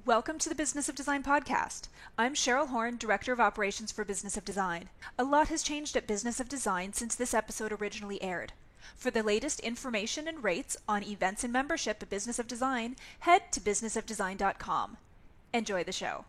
Welcome to the Business of Design podcast. I'm Cheryl Horn, Director of Operations for Business of Design. A lot has changed at Business of Design since this episode originally aired. For the latest information and rates on events and membership at Business of Design, head to businessofdesign.com. Enjoy the show.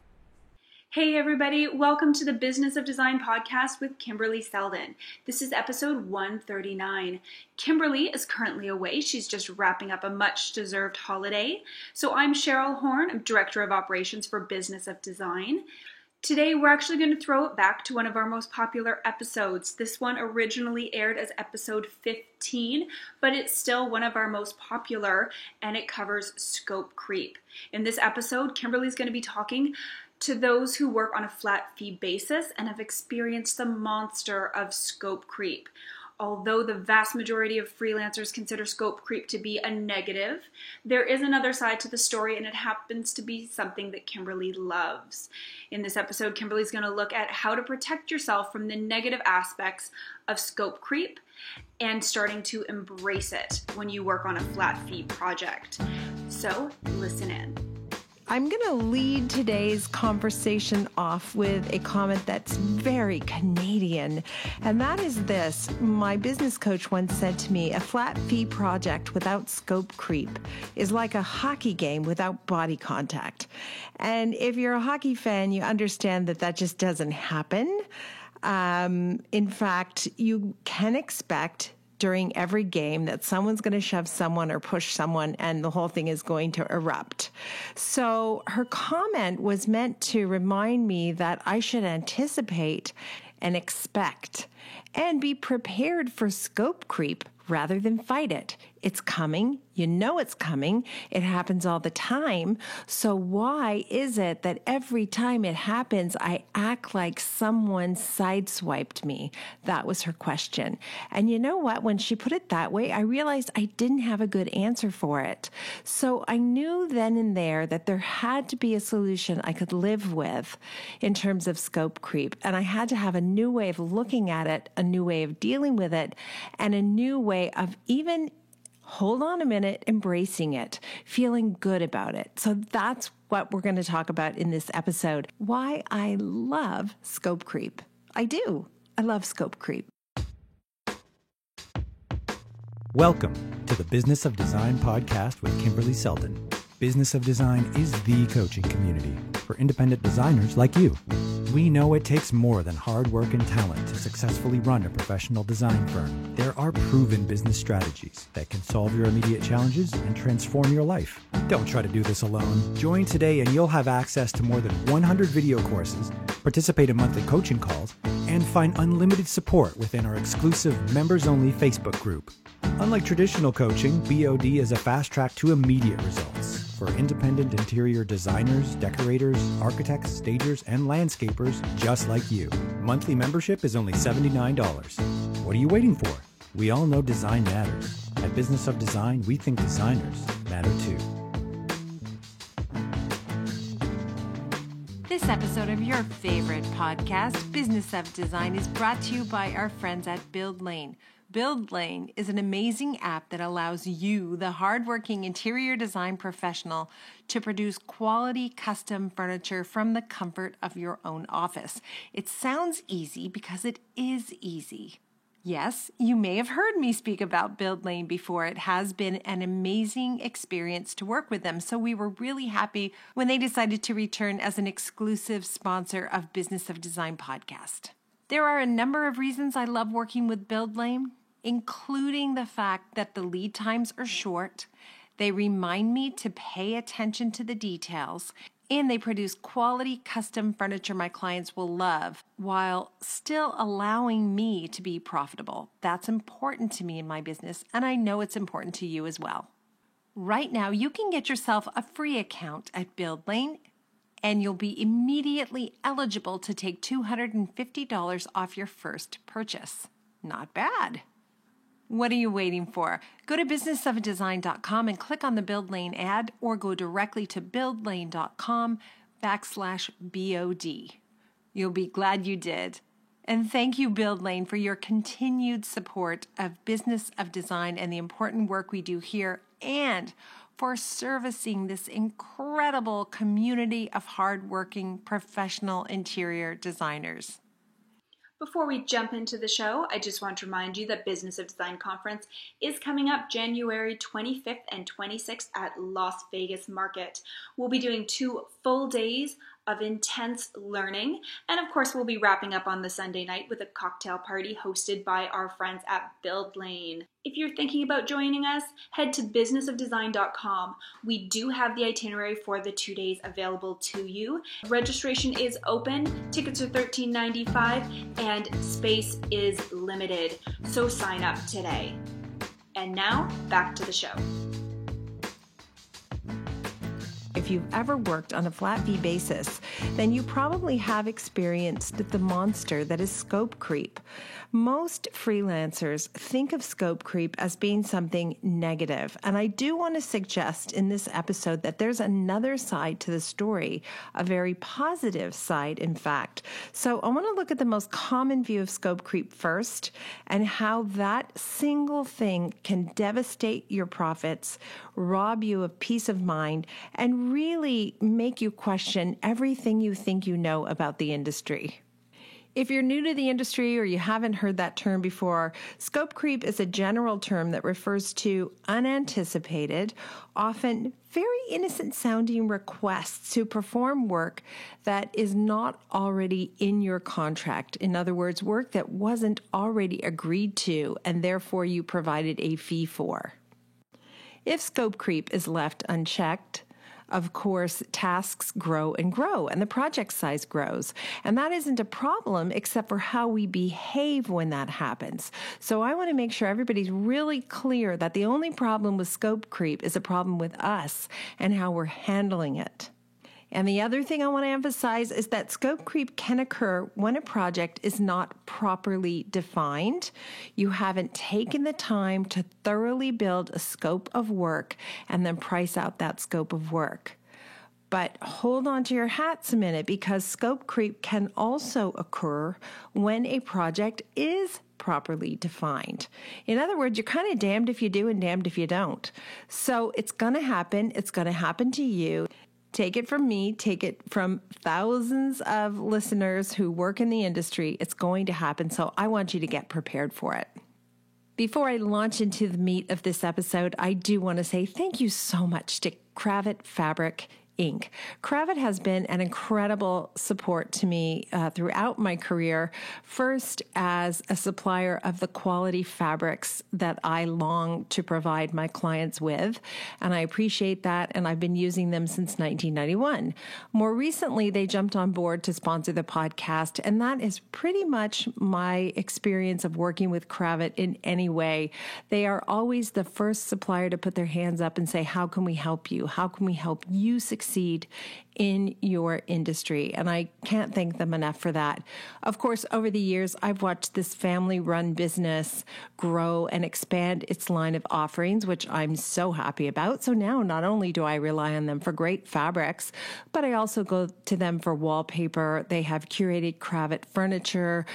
Hey everybody, welcome to the Business of Design podcast with Kimberly Selden. This is episode 139. Kimberly is currently away. She's just wrapping up a much-deserved holiday. So I'm Cheryl Horn, I'm Director of Operations for Business of Design. Today we're actually going to throw it back to one of our most popular episodes. This one originally aired as episode 15, but it's still one of our most popular, and it covers scope creep. In this episode, Kimberly's going to be talking to those who work on a flat fee basis and have experienced the monster of scope creep. Although the vast majority of freelancers consider scope creep to be a negative, there is another side to the story, and it happens to be something that Kimberly loves. In this episode, Kimberly's going to look at how to protect yourself from the negative aspects of scope creep and starting to embrace it when you work on a flat fee project. So listen in. I'm going to lead today's conversation off with a comment that's very Canadian, and that is this. My business coach once said to me, a flat fee project without scope creep is like a hockey game without body contact. And if you're a hockey fan, you understand that that just doesn't happen. In fact, you can expect during every game that someone's going to shove someone or push someone and the whole thing is going to erupt. So her comment was meant to remind me that I should anticipate and expect and be prepared for scope creep rather than fight it. It's coming. You know it's coming. It happens all the time. So why is it that every time it happens, I act like someone sideswiped me? That was her question. And you know what? When she put it that way, I realized I didn't have a good answer for it. So I knew then and there that there had to be a solution I could live with in terms of scope creep. And I had to have a new way of looking at it, a new way of dealing with it, and a new way of even hold on a minute, embracing it, feeling good about it. So that's what we're going to talk about in this episode. Why I love scope creep. I do. I love scope creep. Welcome to the Business of Design podcast with Kimberly Selden. Business of Design is the coaching community for independent designers like you. We know it takes more than hard work and talent to successfully run a professional design firm. There are proven business strategies that can solve your immediate challenges and transform your life. Don't try to do this alone. Join today and you'll have access to more than 100 video courses, participate in monthly coaching calls, and find unlimited support within our exclusive members-only Facebook group. Unlike traditional coaching, BOD is a fast track to immediate results for independent interior designers, decorators, architects, stagers, and landscapers just like you. Monthly membership is only $79. What are you waiting for? We all know design matters. At Business of Design, we think designers matter too. This episode of your favorite podcast, Business of Design, is brought to you by our friends at BuildLane. BuildLane is an amazing app that allows you, the hardworking interior design professional, to produce quality custom furniture from the comfort of your own office. It sounds easy because it is easy. Yes, you may have heard me speak about BuildLane before. It has been an amazing experience to work with them, so we were really happy when they decided to return as an exclusive sponsor of Business of Design podcast. There are a number of reasons I love working with BuildLane, including the fact that the lead times are short, they remind me to pay attention to the details, and they produce quality custom furniture my clients will love while still allowing me to be profitable. That's important to me in my business, and I know it's important to you as well. Right now, you can get yourself a free account at BuildLane, and you'll be immediately eligible to take $250 off your first purchase. Not bad. What are you waiting for? Go to businessofdesign.com and click on the BuildLane ad, or go directly to buildlane.com/BOD. You'll be glad you did. And thank you, BuildLane, for your continued support of Business of Design and the important work we do here, and for servicing this incredible community of hardworking professional interior designers. Before we jump into the show, I just want to remind you that Business of Design Conference is coming up January 25th and 26th at Las Vegas Market. We'll be doing 2 full days of intense learning, and of course we'll be wrapping up on the Sunday night with a cocktail party hosted by our friends at Build Lane. If you're thinking about joining us, head to businessofdesign.com. We do have the itinerary for the 2 days available to you. Registration is open, tickets are $13.95, and space is limited, so sign up today. And now, back to the show. If you've ever worked on a flat fee basis, then you probably have experienced the monster that is scope creep. Most freelancers think of scope creep as being something negative, and I do want to suggest in this episode that there's another side to the story, a very positive side, in fact. So I want to look at the most common view of scope creep first and how that single thing can devastate your profits, rob you of peace of mind, and really make you question everything you think you know about the industry. If you're new to the industry or you haven't heard that term before, scope creep is a general term that refers to unanticipated, often very innocent sounding requests to perform work that is not already in your contract. In other words, work that wasn't already agreed to and therefore you provided a fee for. If scope creep is left unchecked, of course, tasks grow and grow, and the project size grows. And that isn't a problem except for how we behave when that happens. So I want to make sure everybody's really clear that the only problem with scope creep is a problem with us and how we're handling it. And the other thing I want to emphasize is that scope creep can occur when a project is not properly defined. You haven't taken the time to thoroughly build a scope of work and then price out that scope of work. But hold on to your hats a minute, because scope creep can also occur when a project is properly defined. In other words, you're kind of damned if you do and damned if you don't. So it's going to happen. It's going to happen to you. Take it from me, take it from thousands of listeners who work in the industry. It's going to happen, so I want you to get prepared for it. Before I launch into the meat of this episode, I do want to say thank you so much to Kravet Fabric Inc. Kravet has been an incredible support to me throughout my career, first as a supplier of the quality fabrics that I long to provide my clients with, and I appreciate that, and I've been using them since 1991. More recently, they jumped on board to sponsor the podcast, and that is pretty much my experience of working with Kravet in any way. They are always the first supplier to put their hands up and say, how can we help you? How can we help you succeed in your industry? And I can't thank them enough for that. Of course, over the years, I've watched this family-run business grow and expand its line of offerings, which I'm so happy about. So now not only do I rely on them for great fabrics, but I also go to them for wallpaper. They have curated Kravet furniture.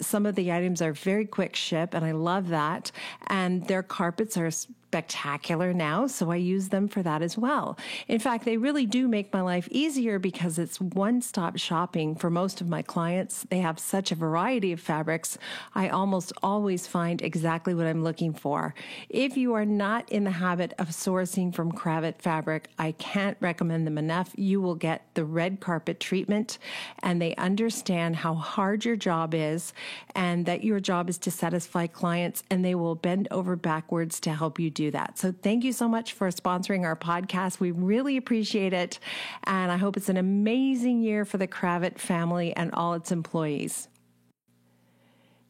Some of the items are very quick ship, and I love that. And their carpets are spectacular now, so I use them for that as well. In fact, they really do make my life easier because it's one-stop shopping for most of my clients. They have such a variety of fabrics. I almost always find exactly what I'm looking for. If you are not in the habit of sourcing from Kravet Fabric, I can't recommend them enough. You will get the red carpet treatment, and they understand how hard your job is and that your job is to satisfy clients, and they will bend over backwards to help you do that. So thank you so much for sponsoring our podcast. We really appreciate it. And I hope it's an amazing year for the Kravet family and all its employees.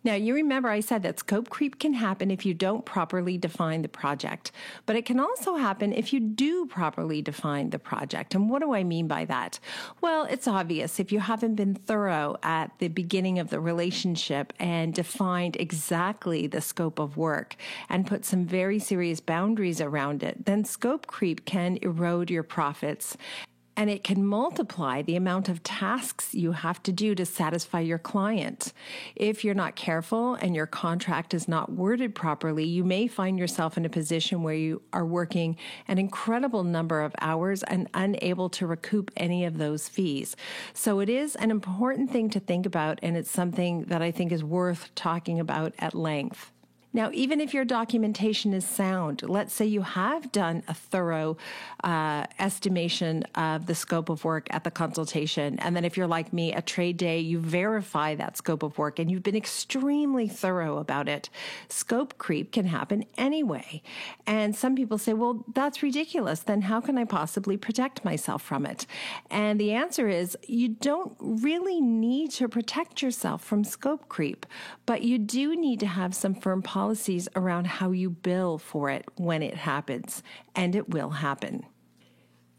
Now, you remember I said that scope creep can happen if you don't properly define the project, but it can also happen if you do properly define the project. And what do I mean by that? Well, it's obvious. If you haven't been thorough at the beginning of the relationship and defined exactly the scope of work and put some very serious boundaries around it, then scope creep can erode your profits. and it can multiply the amount of tasks you have to do to satisfy your client. If you're not careful and your contract is not worded properly, you may find yourself in a position where you are working an incredible number of hours and unable to recoup any of those fees. So it is an important thing to think about, and it's something that I think is worth talking about at length. Now, even if your documentation is sound, let's say you have done a thorough estimation of the scope of work at the consultation, and then if you're like me, at trade day, you verify that scope of work and you've been extremely thorough about it. Scope creep can happen anyway. And some people say, well, that's ridiculous. Then how can I possibly protect myself from it? And the answer is you don't really need to protect yourself from scope creep, but you do need to have some firm policies around how you bill for it when it happens, and it will happen.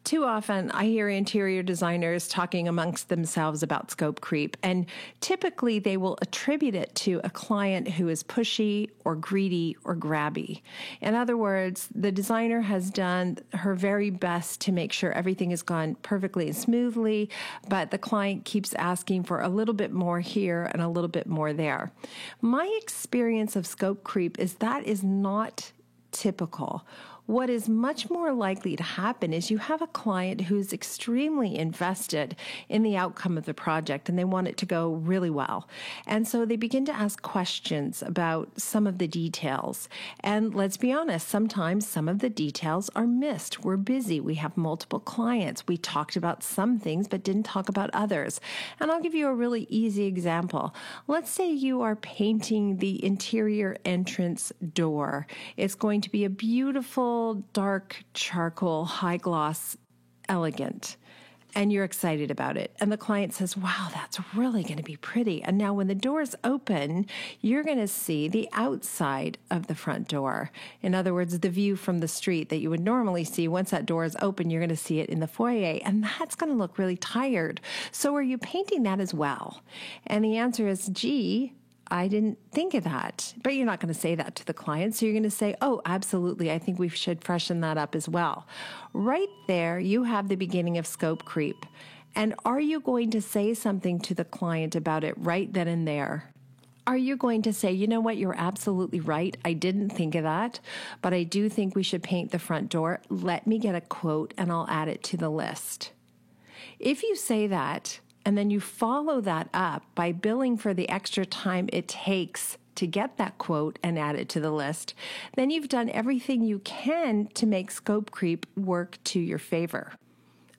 Too often, I hear interior designers talking amongst themselves about scope creep, and typically they will attribute it to a client who is pushy or greedy or grabby. In other words, the designer has done her very best to make sure everything has gone perfectly and smoothly, but the client keeps asking for a little bit more here and a little bit more there. My experience of scope creep is that is not typical. What is much more likely to happen is you have a client who's extremely invested in the outcome of the project and they want it to go really well. And so they begin to ask questions about some of the details. And let's be honest, sometimes some of the details are missed. We're busy. We have multiple clients. We talked about some things but didn't talk about others. And I'll give you a really easy example. Let's say you are painting the interior entrance door. It's going to be a beautiful dark charcoal, high gloss, elegant, and you're excited about it. And the client says, wow, that's really going to be pretty. And now when the doors open, you're going to see the outside of the front door. In other words, the view from the street that you would normally see. Once that door is open, you're going to see it in the foyer, and that's going to look really tired. So are you painting that as well? And the answer is, gee, I didn't think of that. But you're not going to say that to the client. So you're going to say, oh, absolutely. I think we should freshen that up as well. Right there, you have the beginning of scope creep. And are you going to say something to the client about it right then and there? Are you going to say, you know what, you're absolutely right. I didn't think of that, but I do think we should paint the front door. Let me get a quote and I'll add it to the list. If you say that, and then you follow that up by billing for the extra time it takes to get that quote and add it to the list, then you've done everything you can to make scope creep work to your favor.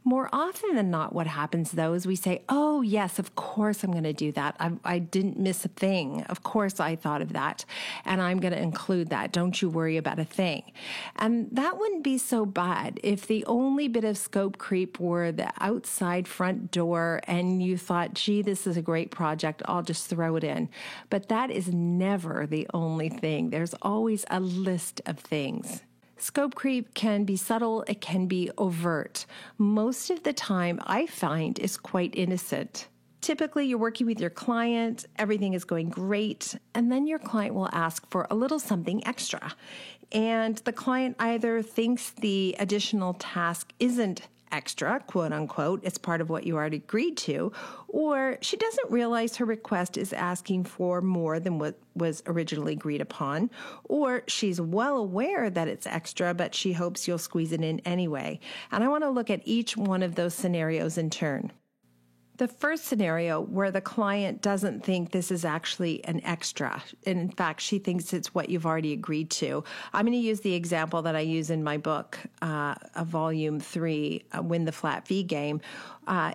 More often than not, what happens, though, is we say, oh, yes, of course I'm going to do that. I didn't miss a thing. Of course I thought of that, and I'm going to include that. Don't you worry about a thing. And that wouldn't be so bad if the only bit of scope creep were the outside front door and you thought, gee, this is a great project. I'll just throw it in. But that is never the only thing. There's always a list of things. Scope creep can be subtle, it can be overt. Most of the time, I find, is quite innocent. Typically, you're working with your client, everything is going great, and then your client will ask for a little something extra. And the client either thinks the additional task isn't extra, quote unquote, it's part of what you already agreed to, or she doesn't realize her request is asking for more than what was originally agreed upon, or she's well aware that it's extra, but she hopes you'll squeeze it in anyway. And I want to look at each one of those scenarios in turn. The first scenario where the client doesn't think this is actually an extra, and in fact, she thinks it's what you've already agreed to. I'm going to use the example that I use in my book, Volume 3, Win the Flat Fee Game.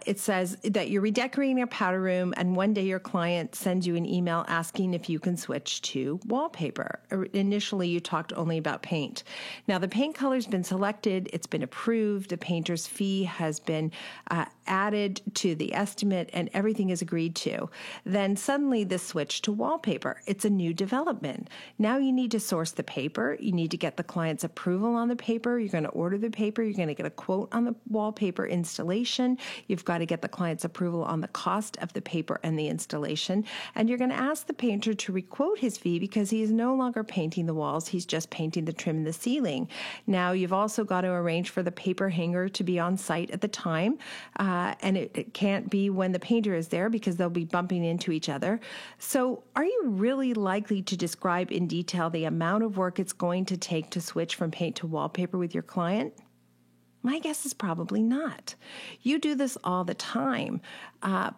It says that you're redecorating your powder room, and one day your client sends you an email asking if you can switch to wallpaper. Initially, you talked only about paint. Now, the paint color's been selected, it's been approved, the painter's fee has been added to the estimate, estimate and everything is agreed to. Then suddenly this switch to wallpaper. It's a new development. Now you need to source the paper. You need to get the client's approval on the paper. You're going to order the paper. You're going to get a quote on the wallpaper installation. You've got to get the client's approval on the cost of the paper and the installation. And you're going to ask the painter to requote his fee because he is no longer painting the walls. He's just painting the trim and the ceiling. Now you've also got to arrange for the paper hanger to be on site at the time. And it can't be when the painter is there because they'll be bumping into each other. So are you really likely to describe in detail the amount of work it's going to take to switch from paint to wallpaper with your client? My guess is probably not. You do this all the time,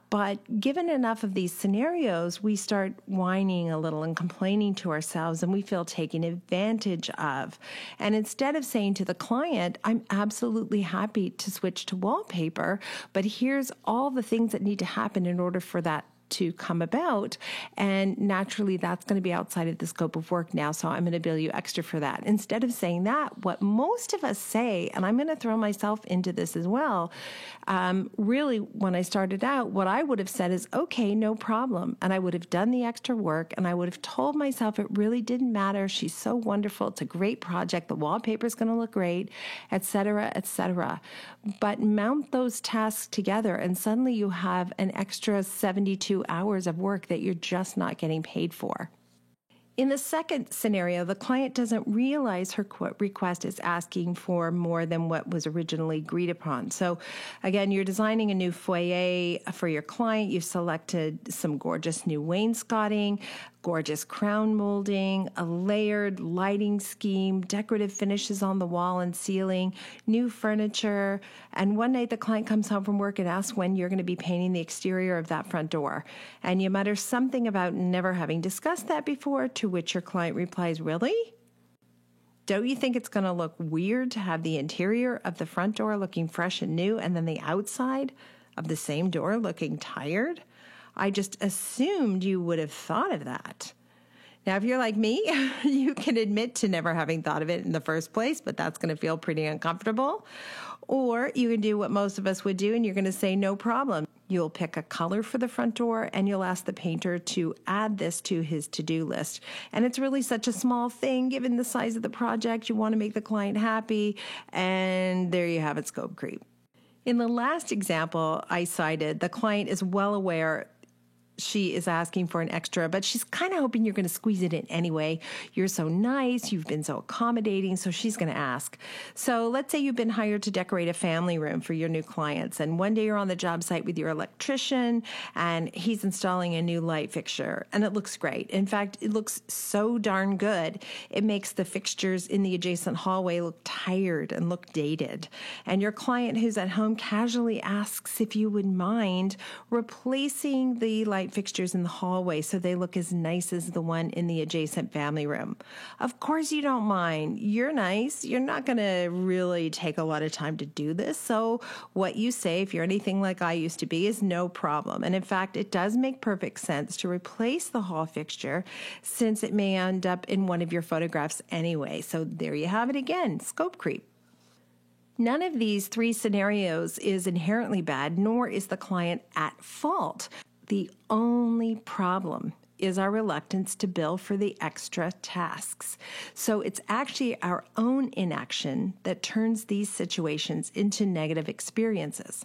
but given enough of these scenarios, we start whining a little and complaining to ourselves, and we feel taken advantage of. And instead of saying to the client, I'm absolutely happy to switch to wallpaper, but here's all the things that need to happen in order for that to come about. And naturally, that's going to be outside of the scope of work now. So I'm going to bill you extra for that. Instead of saying that, what most of us say, and I'm going to throw myself into this as well, really, when I started out, what I would have said is, okay, no problem. And I would have done the extra work and I would have told myself it really didn't matter. She's so wonderful. It's a great project. The wallpaper is going to look great, et cetera, et cetera. But mount those tasks together and suddenly you have an extra 72 hours of work that you're just not getting paid for. In the second scenario, the client doesn't realize her request is asking for more than what was originally agreed upon. So again, you're designing a new foyer for your client. You've selected some gorgeous new wainscoting, gorgeous crown molding, a layered lighting scheme, decorative finishes on the wall and ceiling, new furniture. And one night the client comes home from work and asks when you're going to be painting the exterior of that front door. And you mutter something about never having discussed that before, to which your client replies, really? Don't you think it's going to look weird to have the interior of the front door looking fresh and new and then the outside of the same door looking tired? I just assumed you would have thought of that. Now, if you're like me, you can admit to never having thought of it in the first place, but that's going to feel pretty uncomfortable. Or you can do what most of us would do, and you're going to say, no problem. You'll pick a color for the front door, and you'll ask the painter to add this to his to-do list. And it's really such a small thing, given the size of the project. You want to make the client happy, and there you have it, scope creep. In the last example I cited, the client is well aware she is asking for an extra, but she's kind of hoping you're going to squeeze it in anyway. You're so nice. You've been so accommodating. So she's going to ask. So let's say you've been hired to decorate a family room for your new clients. And one day you're on the job site with your electrician and he's installing a new light fixture and it looks great. In fact, it looks so darn good. It makes the fixtures in the adjacent hallway look tired and look dated. And your client who's at home casually asks if you would mind replacing the light fixtures in the hallway so they look as nice as the one in the adjacent family room. Of course you don't mind. You're nice. You're not going to really take a lot of time to do this. So what you say, if you're anything like I used to be, is no problem. And in fact, it does make perfect sense to replace the hall fixture since it may end up in one of your photographs anyway. So there you have it again, scope creep. None of these three scenarios is inherently bad, nor is the client at fault. The only problem is our reluctance to bill for the extra tasks. So it's actually our own inaction that turns these situations into negative experiences.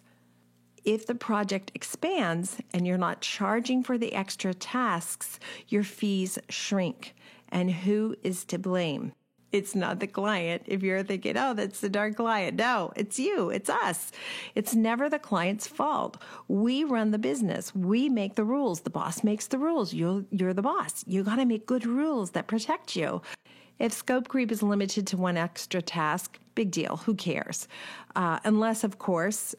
If the project expands and you're not charging for the extra tasks, your fees shrink. And who is to blame? It's not the client. If you're thinking, oh, that's the darn client. No, it's you. It's us. It's never the client's fault. We run the business. We make the rules. The boss makes the rules. You're the boss. You got to make good rules that protect you. If scope creep is limited to one extra task, big deal. Who cares? Unless, of course,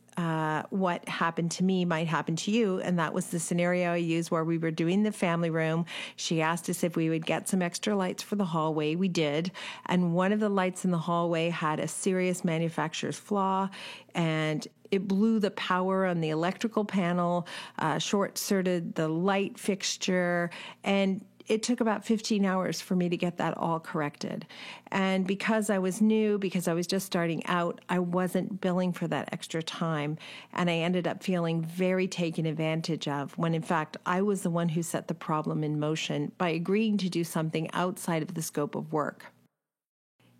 what happened to me might happen to you. And that was the scenario I used where we were doing the family room. She asked us if we would get some extra lights for the hallway. We did. And one of the lights in the hallway had a serious manufacturer's flaw. And it blew the power on the electrical panel, short-circuited the light fixture, and it took about 15 hours for me to get that all corrected. And because I was new, because I was just starting out, I wasn't billing for that extra time. And I ended up feeling very taken advantage of when in fact I was the one who set the problem in motion by agreeing to do something outside of the scope of work.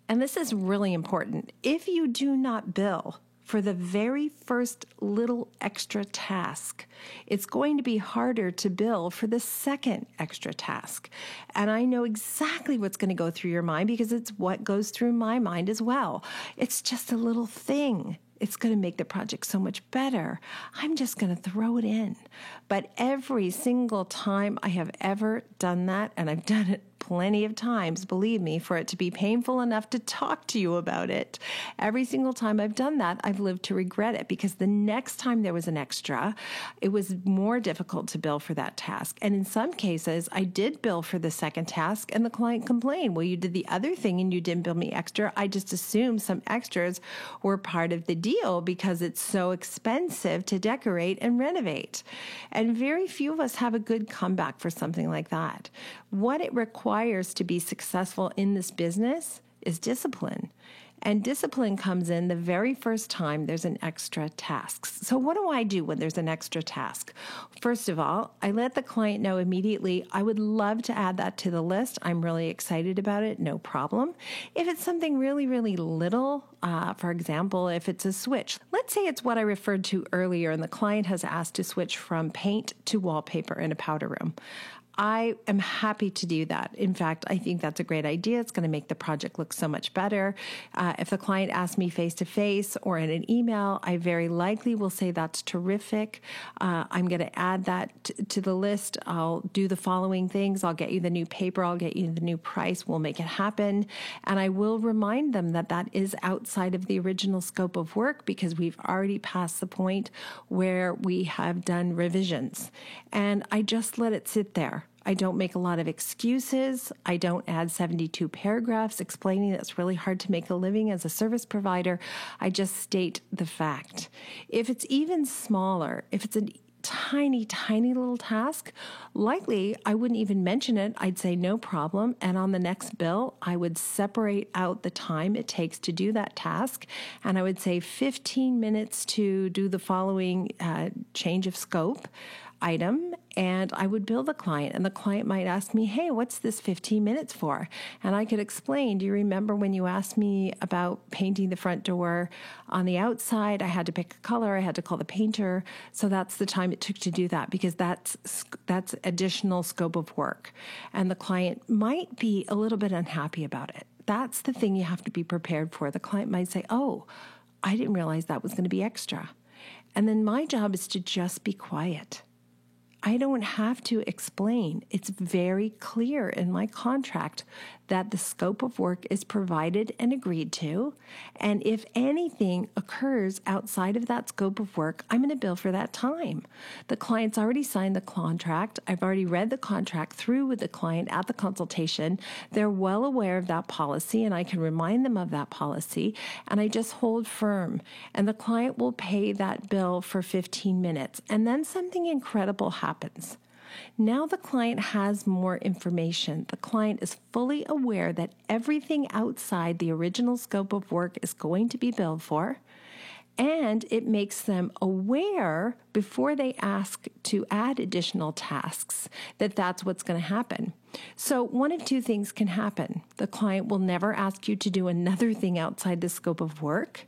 And this is really important. If you do not bill for the very first little extra task, it's going to be harder to bill for the second extra task. And I know exactly what's going to go through your mind because it's what goes through my mind as well. It's just a little thing. It's going to make the project so much better. I'm just going to throw it in. But every single time I have ever done that, and I've done it plenty of times, believe me, for it to be painful enough to talk to you about it. Every single time I've done that, I've lived to regret it because the next time there was an extra, it was more difficult to bill for that task. And in some cases, I did bill for the second task and the client complained, well, you did the other thing and you didn't bill me extra. I just assumed some extras were part of the deal because it's so expensive to decorate and renovate. And very few of us have a good comeback for something like that. What it requires to be successful in this business is discipline. And discipline comes in the very first time there's an extra task. So what do I do when there's an extra task? First of all, I let the client know immediately, I would love to add that to the list. I'm really excited about it. No problem. If it's something really, really little, for example, if it's a switch, let's say it's what I referred to earlier and the client has asked to switch from paint to wallpaper in a powder room. I am happy to do that. In fact, I think that's a great idea. It's going to make the project look so much better. If the client asks me face-to-face or in an email, I very likely will say that's terrific. I'm going to add that to the list. I'll do the following things. I'll get you the new paper. I'll get you the new price. We'll make it happen. And I will remind them that that is outside of the original scope of work because we've already passed the point where we have done revisions. And I just let it sit there. I don't make a lot of excuses. I don't add 72 paragraphs explaining that it's really hard to make a living as a service provider. I just state the fact. If it's even smaller, if it's a tiny, tiny little task, likely I wouldn't even mention it. I'd say no problem. And on the next bill, I would separate out the time it takes to do that task. And I would say 15 minutes to do the following change of scope item, and I would bill the client, and the client might ask me, hey, what's this 15 minutes for? And I could explain, do you remember when you asked me about painting the front door on the outside? I had to pick a color, I had to call the painter, so that's the time it took to do that because that's additional scope of work. And the client might be a little bit unhappy about it. That's the thing you have to be prepared for. The client might say, oh, I didn't realize that was going to be extra. And then my job is to just be quiet. I don't have to explain. It's very clear in my contract that the scope of work is provided and agreed to. And if anything occurs outside of that scope of work, I'm going to bill for that time. The client's already signed the contract. I've already read the contract through with the client at the consultation. They're well aware of that policy, and I can remind them of that policy. And I just hold firm. And the client will pay that bill for 15 minutes. And then something incredible happens. Now the client has more information. The client is fully aware that everything outside the original scope of work is going to be billed for, and it makes them aware before they ask to add additional tasks that that's what's going to happen. So one of two things can happen. The client will never ask you to do another thing outside the scope of work,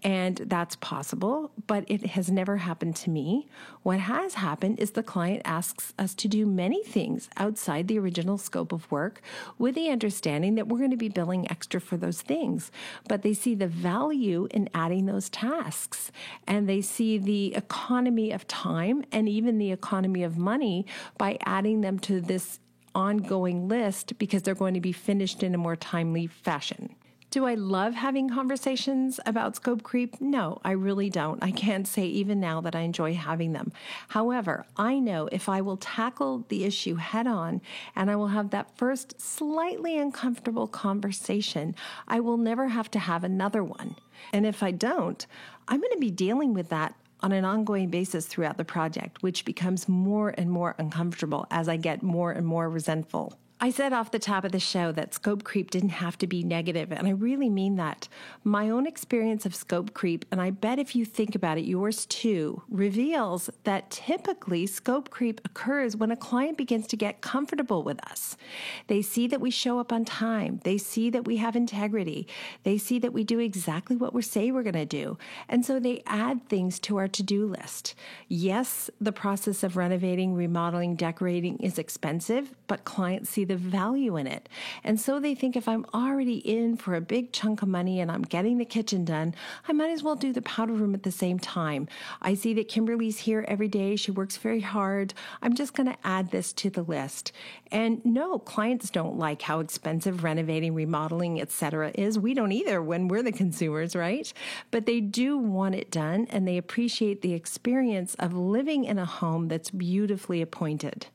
and that's possible, but it has never happened to me. What has happened is the client asks us to do many things outside the original scope of work with the understanding that we're going to be billing extra for those things. But they see the value in adding those tasks, and they see the economy of time and even the economy of money by adding them to this ongoing list because they're going to be finished in a more timely fashion. Do I love having conversations about scope creep? No, I really don't. I can't say even now that I enjoy having them. However, I know if I will tackle the issue head on and I will have that first slightly uncomfortable conversation, I will never have to have another one. And if I don't, I'm going to be dealing with that on an ongoing basis throughout the project, which becomes more and more uncomfortable as I get more and more resentful. I said off the top of the show that scope creep didn't have to be negative, and I really mean that. My own experience of scope creep, and I bet if you think about it, yours too, reveals that typically scope creep occurs when a client begins to get comfortable with us. They see that we show up on time. They see that we have integrity. They see that we do exactly what we say we're going to do. And so they add things to our to-do list. Yes, the process of renovating, remodeling, decorating is expensive, but clients see the value in it. And so they think if I'm already in for a big chunk of money and I'm getting the kitchen done, I might as well do the powder room at the same time. I see that Kimberly's here every day. She works very hard. I'm just going to add this to the list. And no, clients don't like how expensive renovating, remodeling, etc. is. We don't either when we're the consumers, right? But they do want it done, and they appreciate the experience of living in a home that's beautifully appointed.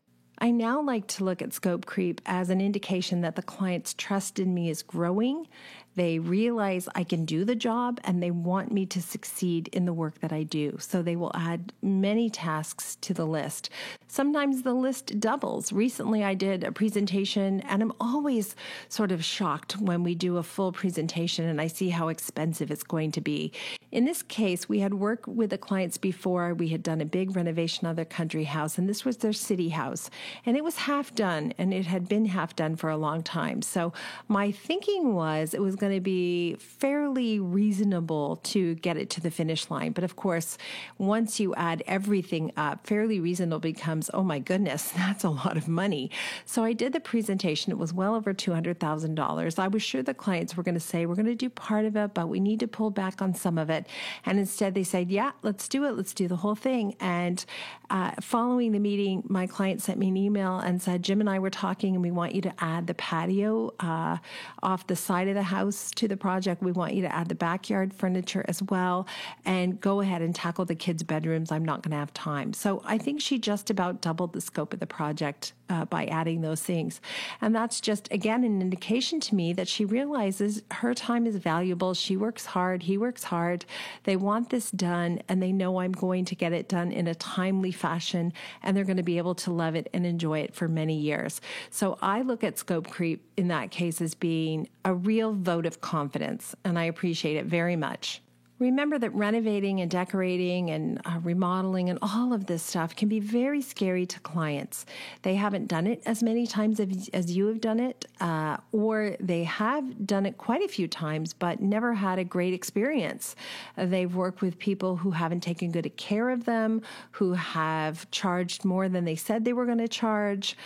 I now like to look at scope creep as an indication that the client's trust in me is growing. They realize I can do the job and they want me to succeed in the work that I do. So they will add many tasks to the list. Sometimes the list doubles. Recently I did a presentation and I'm always sort of shocked when we do a full presentation and I see how expensive it's going to be. In this case, we had worked with the clients before. We had done a big renovation of their country house, and this was their city house. And it was half done, and it had been half done for a long time. So my thinking was it was going to be fairly reasonable to get it to the finish line. But of course, once you add everything up, fairly reasonable becomes, oh my goodness, that's a lot of money. So I did the presentation. It was well over $200,000. I was sure the clients were going to say, we're going to do part of it, but we need to pull back on some of it. And instead they said, yeah, let's do it. Let's do the whole thing. And following the meeting, my client sent me an email and said, Jim and I were talking and we want you to add the patio off the side of the house to the project. We want you to add the backyard furniture as well and go ahead and tackle the kids' bedrooms. I'm not going to have time. So I think she just about doubled the scope of the project by adding those things. And that's just, again, an indication to me that she realizes her time is valuable. She works hard. He works hard. They want this done, and they know I'm going to get it done in a timely fashion, and they're going to be able to love it and enjoy it for many years. So I look at scope creep in that case as being a real vote of confidence, and I appreciate it very much. Remember that renovating and decorating and remodeling and all of this stuff can be very scary to clients. They haven't done it as many times as you have done it, or they have done it quite a few times but never had a great experience. They've worked with people who haven't taken good care of them, who have charged more than they said they were going to charge.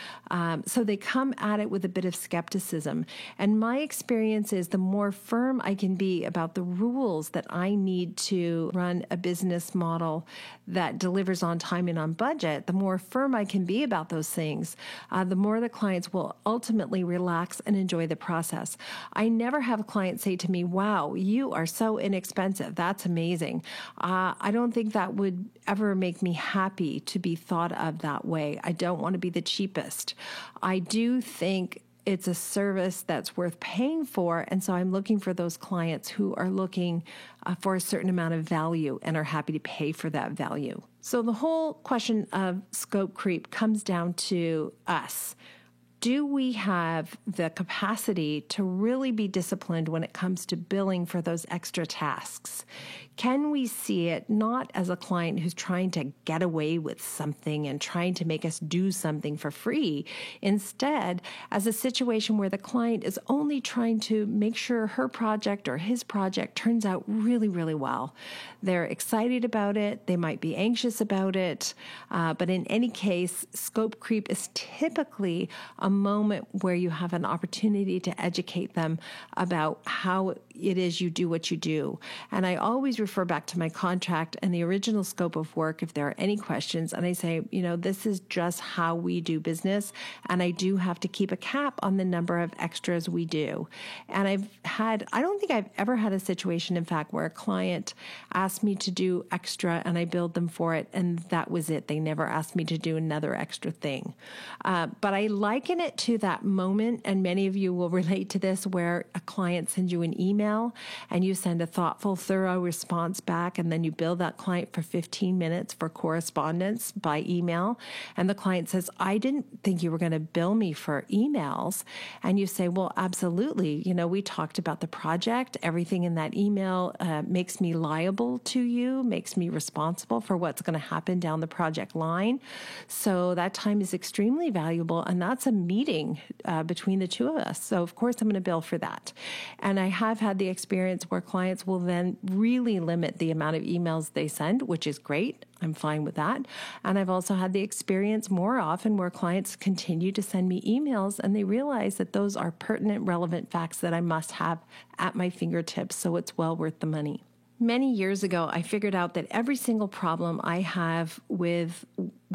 So they come at it with a bit of skepticism. And my experience is the more firm I can be about the rules that I need to run a business model that delivers on time and on budget, the more firm I can be about those things, the more the clients will ultimately relax and enjoy the process. I never have a client say to me, wow, you are so inexpensive. That's amazing. I don't think that would ever make me happy to be thought of that way. I don't want to be the cheapest. I do think it's a service that's worth paying for. And so I'm looking for those clients who are looking for a certain amount of value and are happy to pay for that value. So the whole question of scope creep comes down to us. Do we have the capacity to really be disciplined when it comes to billing for those extra tasks? Can we see it not as a client who's trying to get away with something and trying to make us do something for free? Instead, as a situation where the client is only trying to make sure her project or his project turns out really, really well. They're excited about it. They might be anxious about it. But in any case, scope creep is typically a moment where you have an opportunity to educate them about how it is you do what you do. And I always refer back to my contract and the original scope of work if there are any questions. And I say, this is just how we do business. And I do have to keep a cap on the number of extras we do. And I don't think I've ever had a situation, in fact, where a client asked me to do extra and I billed them for it. And that was it. They never asked me to do another extra thing. But I liken it to that moment, and many of you will relate to this, where a client sends you an email and you send a thoughtful, thorough response back, and then you bill that client for 15 minutes for correspondence by email. And the client says, I didn't think you were going to bill me for emails. And you say, well, absolutely. We talked about the project. Everything in that email makes me liable to you, makes me responsible for what's going to happen down the project line. So that time is extremely valuable, and that's a meeting between the two of us. So of course I'm going to bill for that. And I have had the experience where clients will then really limit the amount of emails they send, which is great. I'm fine with that. And I've also had the experience more often where clients continue to send me emails and they realize that those are pertinent, relevant facts that I must have at my fingertips. So it's well worth the money. Many years ago, I figured out that every single problem I have with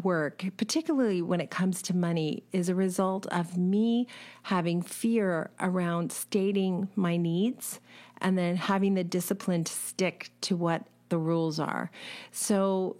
work, particularly when it comes to money, is a result of me having fear around stating my needs and then having the discipline to stick to what the rules are. So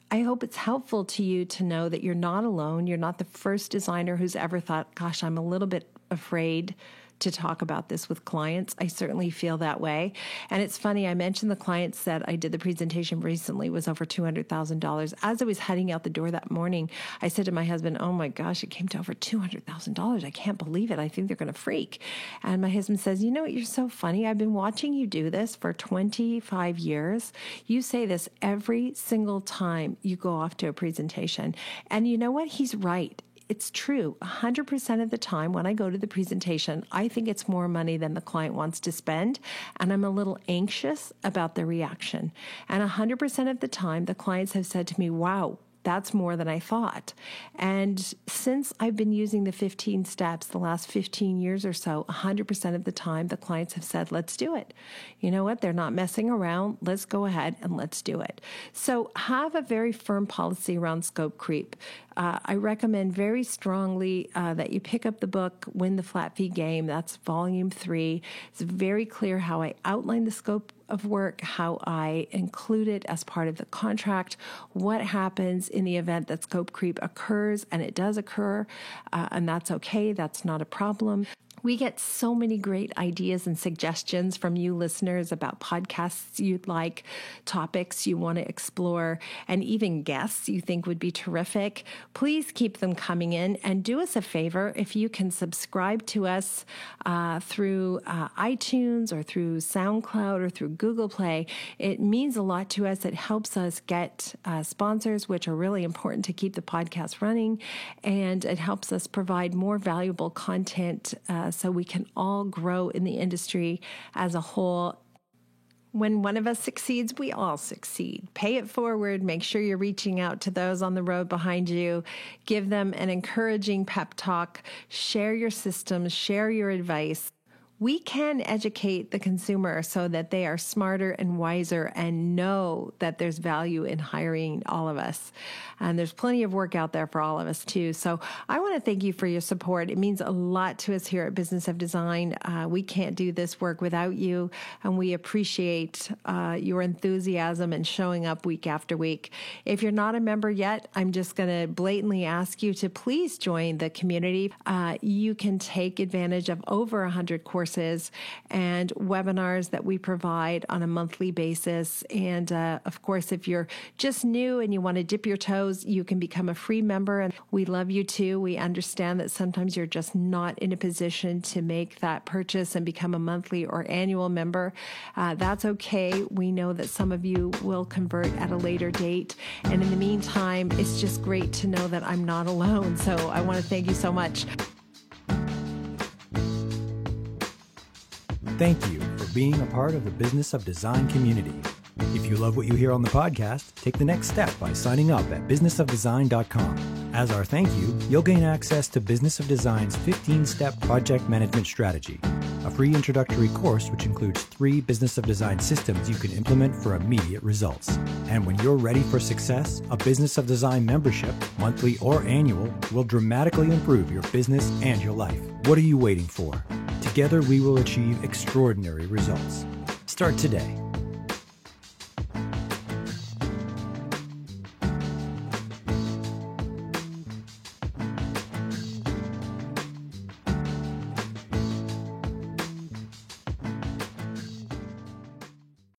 I hope it's helpful to you to know that you're not alone. You're not the first designer who's ever thought, gosh, I'm a little bit afraid to talk about this with clients. I certainly feel that way. And it's funny, I mentioned the clients that I did the presentation recently was over $200,000. As I was heading out the door that morning, I said to my husband, oh my gosh, it came to over $200,000. I can't believe it. I think they're going to freak. And my husband says, you know what, you're so funny. I've been watching you do this for 25 years. You say this every single time you go off to a presentation. And you know what? He's right. It's true. 100% of the time when I go to the presentation, I think it's more money than the client wants to spend, and I'm a little anxious about the reaction. And 100% of the time, the clients have said to me, wow, that's more than I thought. And since I've been using the 15 steps the last 15 years or so, 100% of the time, the clients have said, let's do it. You know what? They're not messing around. Let's go ahead and let's do it. So have a very firm policy around scope creep. I recommend very strongly that you pick up the book, Win the Flat Fee Game. That's volume 3. It's very clear how I outline the scope of work, how I include it as part of the contract, what happens in the event that scope creep occurs, and it does occur, and that's okay. That's not a problem. We get so many great ideas and suggestions from you listeners about podcasts you'd like, topics you want to explore, and even guests you think would be terrific. Please keep them coming in, and do us a favor if you can subscribe to us through iTunes or through SoundCloud or through Google Play. It means a lot to us. It helps us get sponsors, which are really important to keep the podcast running, and it helps us provide more valuable content so we can all grow in the industry as a whole. When one of us succeeds, we all succeed. Pay it forward. Make sure you're reaching out to those on the road behind you. Give them an encouraging pep talk. Share your systems. Share your advice. We can educate the consumer so that they are smarter and wiser and know that there's value in hiring all of us. And there's plenty of work out there for all of us too. So I want to thank you for your support. It means a lot to us here at Business of Design. We can't do this work without you, and we appreciate your enthusiasm and showing up week after week. If you're not a member yet, I'm just going to blatantly ask you to please join the community. You can take advantage of over 100 courses and webinars that we provide on a monthly basis. And of course, if you're just new and you want to dip your toes, you can become a free member. And we love you too. We understand that sometimes you're just not in a position to make that purchase and become a monthly or annual member. That's okay. We know that some of you will convert at a later date. And in the meantime, it's just great to know that I'm not alone. So I want to thank you so much. Thank you for being a part of the Business of Design community. If you love what you hear on the podcast, take the next step by signing up at businessofdesign.com. As our thank you, you'll gain access to Business of Design's 15-step project management strategy, a free introductory course which includes 3 Business of Design systems you can implement for immediate results. And when you're ready for success, a Business of Design membership, monthly or annual, will dramatically improve your business and your life. What are you waiting for? Together we will achieve extraordinary results. Start today.